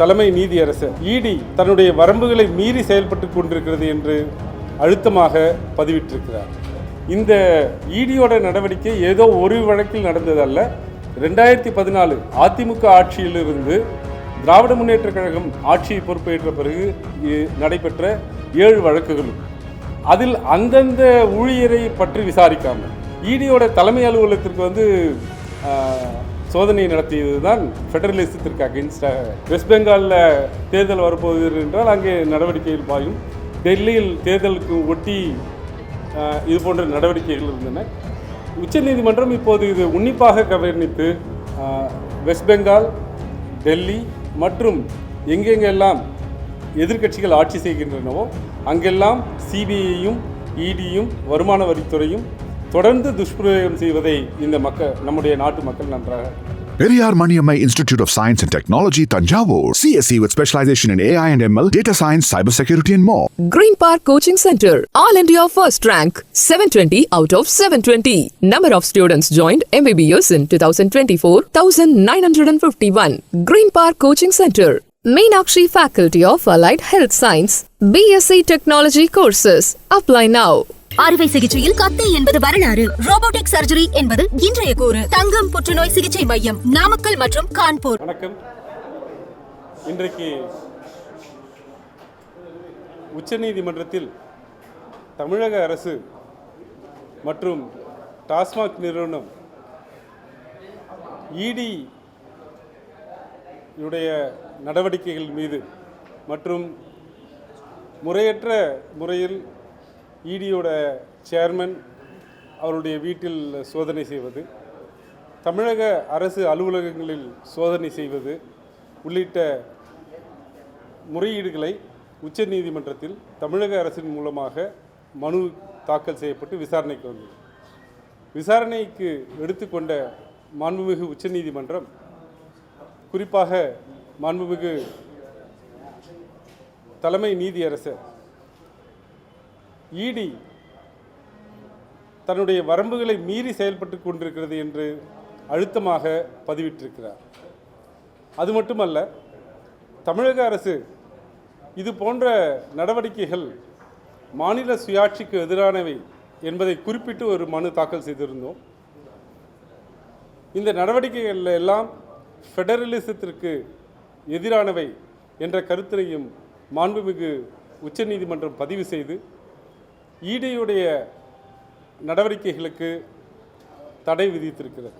தலைமை நீதியரசர் இடி தன்னுடைய வரம்புகளை மீறி செயல்பட்டு கொண்டிருக்கிறது என்று அழுத்தமாக பதிவிட்டிருக்கிறார். இந்த இடியோட நடவடிக்கை ஏதோ ஒரு வழக்கில் நடந்ததல்ல. 2014 அதிமுக ஆட்சியிலிருந்து திராவிட முன்னேற்ற கழகம் ஆட்சியை பொறுப்பேற்ற பிறகு நடைபெற்ற 7 வழக்குகளும் அதில் அந்தந்த ஊழியரை பற்றி விசாரிக்காமல் இடியோட தலைமை அலுவலகத்திற்கு சோதனை நடத்தியது தான் ஃபெடரலிசத்திற்கு அகென்ஸ்டாக. வெஸ்ட் பெங்காலில் தேர்தல் வரப்போகுது என்றால் அங்கே நடவடிக்கைகள் பாயும். டெல்லியில் தேர்தலுக்கு ஒட்டி இது போன்ற நடவடிக்கைகள் இருந்தன. உச்சநீதிமன்றம் இப்போது இது உன்னிப்பாக கவனித்து வெஸ்ட் பெங்கால், டெல்லி மற்றும் எங்கெங்கெல்லாம் எதிர்க்கட்சிகள் ஆட்சி செய்கின்றனவோ அங்கெல்லாம் சிபிஐயும் இடியும் வருமான வரித்துறையும் தொடர்ந்து துஷ்பிரயோகம் செய்வதை இந்த நம்முடைய நாட்டு மக்கள் நன்றாக. Periyar Maniammai Institute of Science and Technology, Tanjavur. CSE with specialization in AI and ML, data science, cybersecurity and more. Green Park Coaching Center, All India first rank, 720 out of 720. Number of students joined MBBS in 2024, 1951. Green Park Coaching Center, Meenakshi Faculty of Allied Health Science, BSc Technology courses. Apply now. அறுவை சிகிச்சையில் கத்தை என்பது வரலாறு, robotic surgery என்பது இன்றைய கூறு. தங்கம் புற்றுநோய் சிகிச்சை மையம், நாமக்கல் மற்றும் கான்பூர். வணக்கம். இன்றைக்கு உச்சநீதிமன்றத்தில் தமிழக அரசு மற்றும் டாஸ்மாக் நிறுவனம் இடி உடைய நடவடிக்கைகள் மீது மற்றும் முறையற்ற முறையில் இடியோட சேர்மன் அவருடைய வீட்டில் சோதனை செய்வது, தமிழக அரசு அலுவலகங்களில் சோதனை செய்வது உள்ளிட்ட முறையீடுகளை உச்சநீதிமன்றத்தில் தமிழக அரசின் மூலமாக மனு தாக்கல் செய்யப்பட்டு விசாரணைக்கு வந்தது. விசாரணைக்கு எடுத்துக்கொண்ட மாண்புமிகு உச்சநீதிமன்றம், குறிப்பாக மாண்புமிகு தலைமை நீதியரசர் இடி தன்னுடைய வரம்புகளை மீறி செயல்பட்டு கொண்டிருக்கிறது என்று அழுத்தமாக பதிவிட்டிருக்கிறார். அது மட்டுமல்ல, தமிழக அரசு இது போன்ற நடவடிக்கைகள் மாநில சுயாட்சிக்கு எதிரானவை என்பதை குறிப்பிட்டு ஒரு மனு தாக்கல் செய்திருந்தோம். இந்த நடவடிக்கைகள் எல்லாம் ஃபெடரலிசத்திற்கு எதிரானவை என்ற கருத்தினையும் மாண்புமிகு உச்சநீதிமன்றம் பதிவு செய்து இடியுடைய நடவடிக்கைகளுக்கு தடை விதித்திருக்கிறது.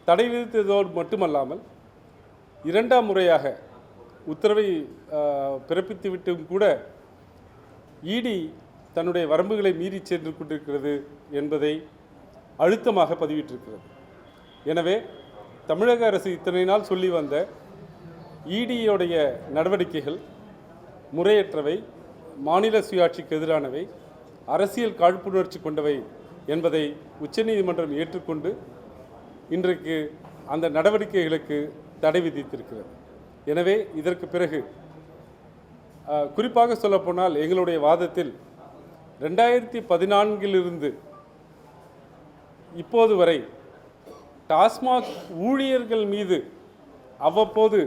தடை விதித்ததோடு மட்டுமல்லாமல் 2ஆம் முறையாக உத்தரவை பிறப்பித்துவிட்டும் கூட இடி தன்னுடைய வரம்புகளை மீறி சென்று கொண்டிருக்கிறது என்பதை அழுத்தமாக பதிவிட்டிருக்கிறது. எனவே தமிழக அரசு இத்தனை நாள் சொல்லி வந்த இடியுடைய நடவடிக்கைகள் முறையற்றவை, மாநில சுயாட்சிக்கு எதிரானவை, அரசியல் காழ்ப்புணர்ச்சி கொண்டவை என்பதை உச்சநீதிமன்றம் ஏற்றுக்கொண்டு இன்றைக்கு அந்த நடவடிக்கைகளுக்கு தடை விதித்திருக்கிறது. எனவே இதற்கு பிறகு குறிப்பாக சொல்லப்போனால் எங்களுடைய வாதத்தில் 2014 இப்போது வரை டாஸ்மாக் ஊழியர்கள் மீது அவ்வப்போது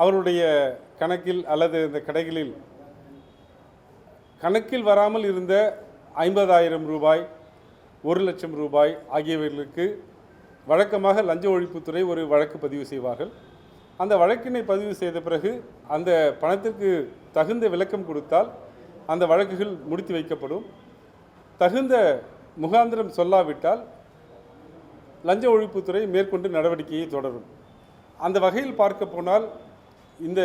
அவருடைய கணக்கில் அல்லது இந்த கடைகளில் கணக்கில் வராமல் இருந்த 50,000 ரூபாய், 1 லட்சம் ரூபாய் ஆகியவர்களுக்கு வழக்கமாக லஞ்ச ஒழிப்புத்துறை ஒரு வழக்கு பதிவு செய்வார்கள். அந்த வழக்கினை பதிவு செய்த பிறகு அந்த பணத்திற்கு தகுந்த விளக்கம் கொடுத்தால் அந்த வழக்குகள் முடித்து வைக்கப்படும். தகுந்த முகாந்திரம் சொல்லாவிட்டால் லஞ்ச ஒழிப்புத்துறை மேற்கொண்டு நடவடிக்கையை தொடரும். அந்த வகையில் பார்க்க போனால் இந்த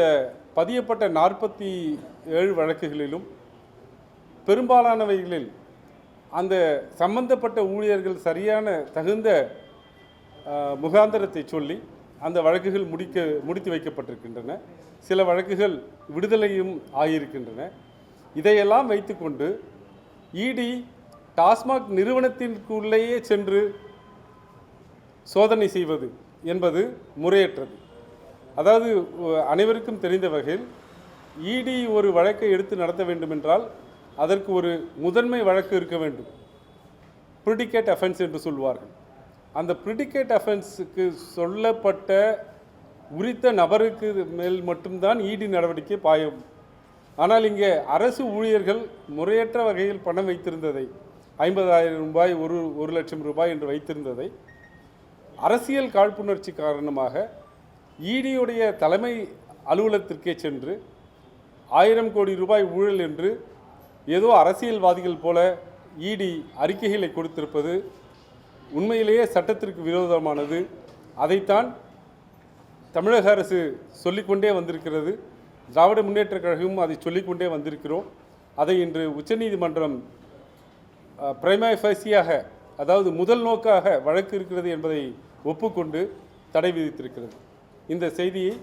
பதியப்பட்ட 47 வழக்குகளிலும் பெரும்பாலானவைகளில் அந்த சம்பந்தப்பட்ட ஊழியர்கள் சரியான தகுந்த முகாந்திரத்தை சொல்லி அந்த வழக்குகள் முடித்து வைக்கப்பட்டிருக்கின்றன. சில வழக்குகள் விடுதலையும் ஆகியிருக்கின்றன. இதையெல்லாம் வைத்துக்கொண்டு இடி டாஸ்மாக் நிறுவனத்திற்குள்ளேயே சென்று சோதனை செய்வது என்பது முறையற்றது. அதாவது அனைவருக்கும் தெரிந்த வகையில் இடி ஒரு வழக்கை எடுத்து நடத்த வேண்டுமென்றால் அதற்கு ஒரு முதன்மை வழக்கு இருக்க வேண்டும். ப்ரிடிகேட் அஃபென்ஸ் என்று சொல்வார்கள். அந்த ப்ரிடிகேட் அஃபென்ஸுக்கு சொல்லப்பட்ட உரித்த நபருக்கு மேல் மட்டும்தான் இடி நடவடிக்கை பாயும். ஆனால் இங்கே அரசு ஊழியர்கள் முறையற்ற வகையில் பணம் வைத்திருந்ததை 50,000 ரூபாய், 1 லட்சம் ரூபாய் என்று வைத்திருந்ததை அரசியல் காழ்ப்புணர்ச்சி காரணமாக இடியுடைய தலைமை அலுவலகத்திற்கே சென்று 1000 கோடி ரூபாய் ஊழல் என்று ஏதோ அரசியல்வாதிகள் போல இடி அறிக்கைகளை கொடுத்திருப்பது உண்மையிலேயே சட்டத்திற்கு விரோதமானது. அதைத்தான் தமிழக அரசு சொல்லிக்கொண்டே வந்திருக்கிறது. திராவிட முன்னேற்றக் கழகமும் அதை சொல்லிக்கொண்டே வந்திருக்கிறோம். அதை இன்று உச்சநீதிமன்றம் பிரைமா ஃபேசியாக, அதாவது முதல் நோக்காக வழக்கு இருக்கிறது என்பதை ஒப்புக்கொண்டு தடை விதித்திருக்கிறது. இந்த செய்தியை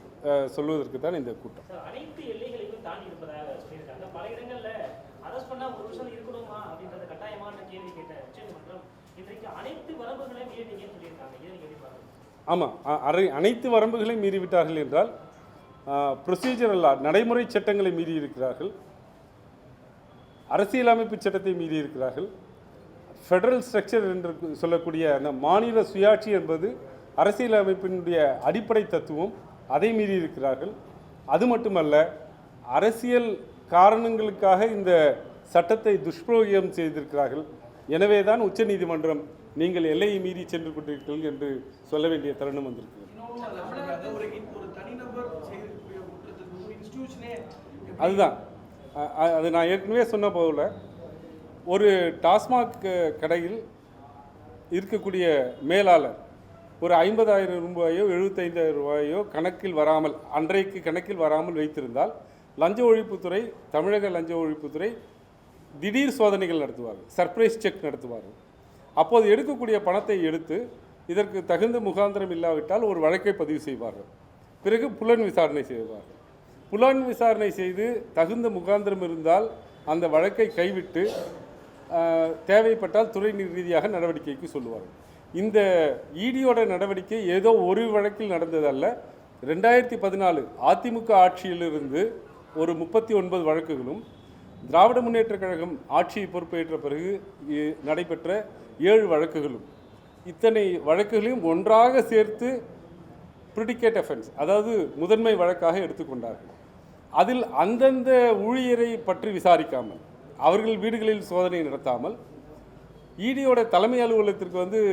சொல்வதற்கு தான் இந்த கூட்டம். அனைத்து எல்லைகளையும் தாண்டி இருப்பதாக சொல்லியிருக்காங்க. பல இடங்கள்ல அரசு பண்ணா 1 வருஷம் இருக்கணுமா அப்படின்றத கட்டாயமான கேள்வி கேட்ட உச்சநீதிமன்றம் இன்றைக்கு அனைத்து வரம்புகளையும் மீறினீங்கன்னு சொல்லியிருக்காங்க. இதை நீங்க எப்படி பாருங்க? ஆமாம், அனைத்து வரம்புகளையும் மீறிவிட்டார்கள் என்றால் ப்ரொசீஜரல் நடைமுறை சட்டங்களை மீறி இருக்கிறார்கள், அரசியலமைப்பு சட்டத்தை மீறி இருக்கிறார்கள். ஃபெடரல் ஸ்ட்ரக்சர் என்று சொல்லக்கூடிய அந்த மாநில சுயாட்சி என்பது அரசியலமைப்பினுடைய அடிப்படை தத்துவம், அதை மீறி இருக்கிறார்கள். அது மட்டுமல்ல, அரசியல் காரணங்களுக்காக இந்த சட்டத்தை துஷ்பிரயோகம் செய்திருக்கிறார்கள். எனவே தான் உச்சநீதிமன்றம் நீங்கள் எல்லையை மீறி சென்று கொண்டிருக்கிறீர்கள் என்று சொல்ல வேண்டிய தருணம் வந்திருக்கிறது. அதுதான் அது நான் ஏற்கனவே சொன்ன போல, ஒரு டாஸ்மாக் கடையில் இருக்கக்கூடிய மேலாளர் ஒரு 50,000 ரூபாயோ 75,000 ரூபாயோ கணக்கில் வராமல், அன்றைக்கு கணக்கில் வராமல் வைத்திருந்தால் லஞ்ச ஒழிப்புத்துறை, தமிழக லஞ்ச ஒழிப்புத்துறை திடீர் சோதனைகள் நடத்துவார்கள், சர்ப்ரைஸ் செக் நடத்துவார்கள். அப்போது எடுக்கக்கூடிய பணத்தை எடுத்து இதற்கு தகுந்த முகாந்திரம் இல்லாவிட்டால் ஒரு வழக்கை பதிவு செய்வார்கள். பிறகு புலன் விசாரணை செய்வார்கள். புலன் விசாரணை செய்து தகுந்த முகாந்திரம் இருந்தால் அந்த வழக்கை கைவிட்டு தேவைப்பட்டால் துறை ரீதியாக நடவடிக்கைக்கு சொல்லுவார்கள். இந்த இடியோட நடவடிக்கை ஏதோ ஒரு வழக்கில் நடந்ததல்ல. 2014 அதிமுக ஆட்சியிலிருந்து ஒரு 39 வழக்குகளும், திராவிட முன்னேற்றக் கழகம் ஆட்சியை பொறுப்பேற்ற பிறகு நடைபெற்ற 7 வழக்குகளும், இத்தனை வழக்குகளையும் ஒன்றாக சேர்த்து ப்ரிடிகேட் அஃபென்ஸ், அதாவது முதன்மை வழக்காக எடுத்துக்கொண்டார்கள். அதில் அந்தந்த ஊழியரை பற்றி விசாரிக்காமல், அவர்கள் வீடுகளில் சோதனை நடத்தாமல், இடியோட தலைமை அலுவலகத்திற்கு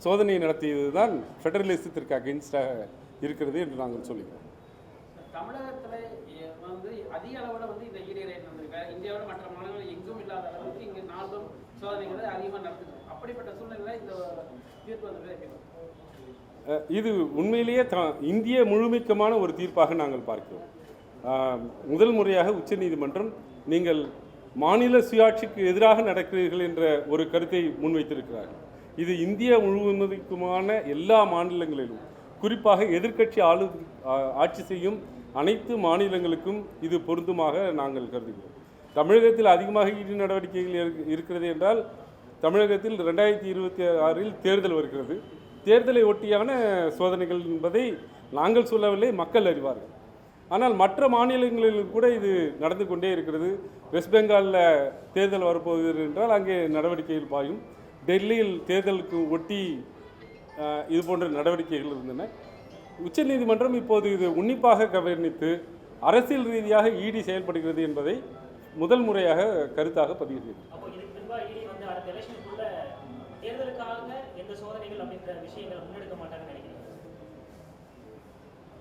சோதனை நடத்தியது தான் ஃபெடரலிசத்திற்கு அகென்ஸ்டாக இருக்கிறது என்று நாங்கள் சொல்லிக்கிறோம். தமிழகத்தில் அதிக அளவில் இந்த இடி ரேட் வந்திருக்காங்க. இந்தியாவோட மற்ற மாநிலங்கள் எங்கும் இல்லாத அளவுக்கு இங்கே நாளும் சோதனைகளை அதிகமாக நடத்துது. அப்படிப்பட்ட சூழ்நிலையில் இந்த தீர்ப்பு வந்தது இது உண்மையிலேயே இந்திய முழுமைக்கமான ஒரு தீர்ப்பாக நாங்கள் பார்க்கிறோம். முதல் முறையாக உச்சநீதிமன்றம் நீங்கள் மாநில சுயாட்சிக்கு எதிராக நடக்கிறீர்கள் என்ற ஒரு கருத்தை முன்வைத்திருக்கிறார்கள். இது இந்திய முழுவதுக்குமான எல்லா மாநிலங்களிலும், குறிப்பாக எதிர்க்கட்சி ஆட்சி செய்யும் அனைத்து மாநிலங்களுக்கும் இது பொருந்துமாக நாங்கள் கருதுகிறோம். தமிழகத்தில் அதிகமாக இடி நடவடிக்கைகள் இருக்கிறது என்றால், தமிழகத்தில் 2026 தேர்தல் வருகிறது. தேர்தலை ஒட்டியான சோதனைகள் என்பதை நாங்கள் சொல்லவில்லை, மக்கள் அறிவார்கள். ஆனால் மற்ற மாநிலங்களிலும் கூட இது நடந்து கொண்டே இருக்கிறது. வெஸ்ட் பெங்காலில் தேர்தல் வரப்போகிறது என்றால் அங்கே நடவடிக்கைகள் பாயும். டெல்லியில் தேர்தலுக்கு ஒட்டி இது போன்ற நடவடிக்கைகள் இருந்தன. உச்சநீதிமன்றம் இப்போது இது உன்னிப்பாக கவனித்து அரசியல் ரீதியாக இடி செயல்படுகிறது என்பதை முதல் முறையாக கருத்தாக பதிவு செய்தது.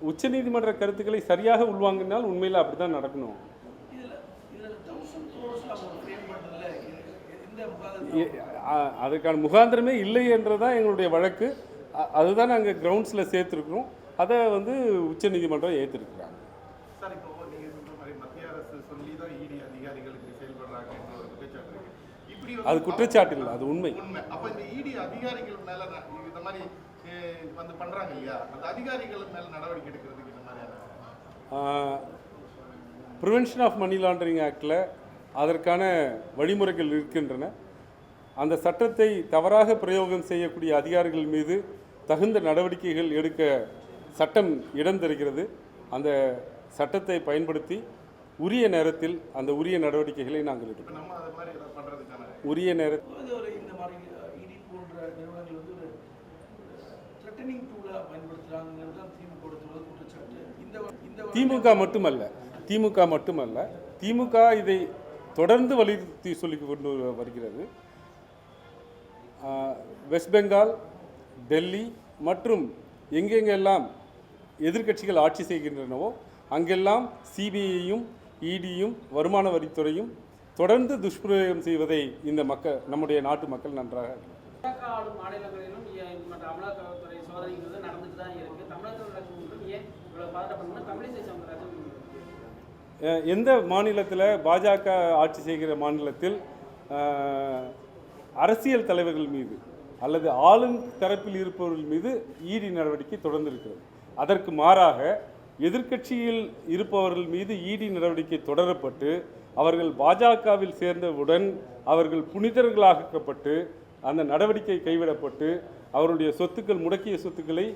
உச்சநீதிமன்ற கருத்துக்களை சரியாக உள்வாங்கினால் உண்மையில் அப்படிதான் நடக்கணும். அதுக்கான முகாந்திரமே இல்லை என்றதான் எங்களுடைய வழக்கு. அதுதான் நாங்கள் கிரவுண்ட்ஸில் சேர்த்துருக்கிறோம். அதை உச்சநீதிமன்றம் ஏற்றிருக்கிறாங்க. சார், இப்போ நீங்கள் சொல்ற மாதிரி மத்திய அரசு சொல்லி தான் இடி அதிகாரிகளுக்கு செயல்படுறாங்க என்ற ஒரு குற்றச்சாட்டு இருக்கு. இப்படி அது குற்றச்சாட்டு இல்லை, அது உண்மை. அப்போ இந்த இடி அதிகாரிகள் மேல இந்த மாதிரி பண்றாங்க இல்லையா, அந்த அதிகாரிகள் மேல நடவடிக்கை எடுக்கிறதுக்கு இந்த மாதிரியான ப்ரிவென்ஷன் ஆஃப் மணி லாண்டரிங் ஆக்டில் அதற்கான வழிமுறைகள் இருக்கின்றன. அந்த சட்டத்தை தவறாக பிரயோகம் செய்யக்கூடிய அதிகாரிகள் மீது தகுந்த நடவடிக்கைகள் எடுக்க சட்டம் இடம் தருகிறது. அந்த சட்டத்தை பயன்படுத்தி உரிய நேரத்தில் அந்த உரிய நடவடிக்கைகளை நாங்கள் எடுப்போம். உரிய நேரத்தில் த்ரெட்டனிங் டூலாக பயன்படுத்துகிறாங்கிறது தான் திமுக குற்றச்சாட்டு. திமுக மட்டுமல்ல, திமுக இதை தொடர்ந்து வலியுறுத்தி சொல்லி கொண்டு வருகிறது. வெஸ்ட் பெங்கால், டெல்லி மற்றும் எங்கெங்கெல்லாம் எதிர்க்கட்சிகள் ஆட்சி செய்கின்றனவோ அங்கெல்லாம் சிபிஐயும் இடியும் வருமான வரித்துறையும் தொடர்ந்து துஷ்பிரயோகம் செய்வதை இந்த நம்முடைய நாட்டு மக்கள் நன்றாக ஆளும் மாநிலங்களிலும் மற்ற அமலாக்கத்துறை சோதனைங்கிறது நடந்துட்டு தான் இருக்கு. தமிழகத்தில் நடக்கும் ஏன் இவ்வளவு பதட்டப்படணும்? தமிழிசை சவுந்தரராஜன் எந்த மாநிலத்தில் பாஜக ஆட்சி செய்கிற மாநிலத்தில் அரசியல் தலைவர்கள் மீது அல்லது ஆளும் தரப்பில் இருப்பவர்கள் மீது இடி நடவடிக்கை தொடர்ந்து இருக்கிறது. அதற்கு மாறாக எதிர்க்கட்சியில் இருப்பவர்கள் மீது இடி நடவடிக்கை தொடரப்பட்டு அவர்கள் பாஜகவில் சேர்ந்தவுடன் அவர்கள் புனிதர்களாக்கப்பட்டு அந்த நடவடிக்கை கைவிடப்பட்டு அவருடைய சொத்துக்கள், முடக்கிய சொத்துக்களை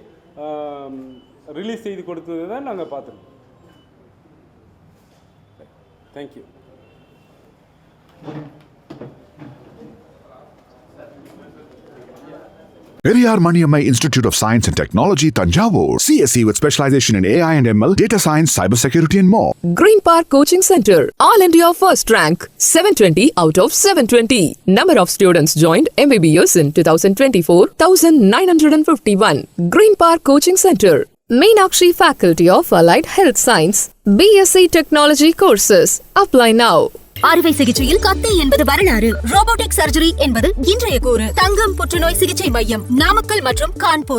ரிலீஸ் செய்து கொடுத்தது தான் நாங்கள் பார்த்துருக்கோம். Thank you. Periyar Maniammai Institute of Science and Technology, Tanjavur. CSE with specialization in AI and ML, data science, cybersecurity and more. Green Park Coaching Center, All India first rank, 720 out of 720. Number of students joined MBBS in 2024, 1951. Green Park Coaching Center, Meenakshi Faculty of Allied Health Science, BSc Technology courses. Apply now. அறுவை சிகிச்சையில் கத்தை என்பது வரலாறு, robotic surgery என்பது இன்றைய கூறு. தங்கம் புற்றுநோய் சிகிச்சை மையம், நாமக்கல் மற்றும் கான்பூர்.